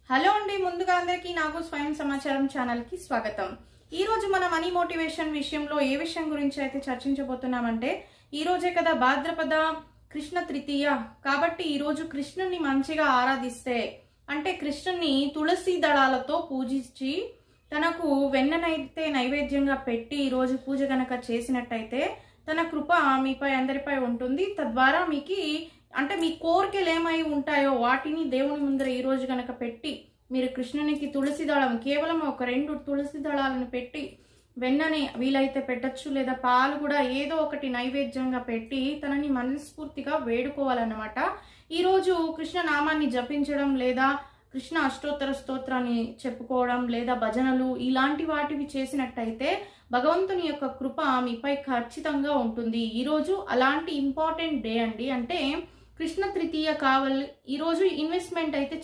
Hello అండి, ముందుగా అందరికీ నాకు స్వయం సమాచారం ఛానల్ కి స్వాగతం. ఈ రోజు మన మనీ మోటివేషన్ విషయంలో ఏ విషయం గురించి అయితే చర్చించబోతున్నామంటే, ఈ రోజే కదా భాద్రపద కృష్ణ తృతీయ. కాబట్టి ఈ రోజు కృష్ణుని మంచిగా ఆరాధిస్తే, అంటే కృష్ణుని తులసి దళాలతో పూజించి తనకు వెన్ననైతే నైవేద్యంగా పెట్టి ఈ రోజు పూజ గనక చేసినట్టయితే తన కృప మీపై అందరిపై ఉంటుంది. తద్వారా మీకు అంటే మీ కోరికలు ఏమై ఉంటాయో వాటిని దేవుని ముందర ఈ రోజు గనక పెట్టి మీరు కృష్ణునికి తులసి దళం కేవలం ఒక 2 తులసి దళాలను పెట్టి వెన్నని వీలైతే పెట్టచ్చు, లేదా పాలు కూడా ఏదో ఒకటి నైవేద్యంగా పెట్టి తనని మనస్ఫూర్తిగా వేడుకోవాలన్నమాట. ఈరోజు కృష్ణ నామాన్ని జపించడం, లేదా కృష్ణ అష్టోత్తర స్తోత్రాన్ని చెప్పుకోవడం, లేదా భజనలు ఇలాంటి వాటివి చేసినట్టయితే భగవంతుని యొక్క కృప మీపై ఖచ్చితంగా ఉంటుంది. ఈరోజు అలాంటి ఇంపార్టెంట్ డే అండి. అంటే కృష్ణ తృతీయ కావాలి. ఈరోజు ఇన్వెస్ట్మెంట్ అయితే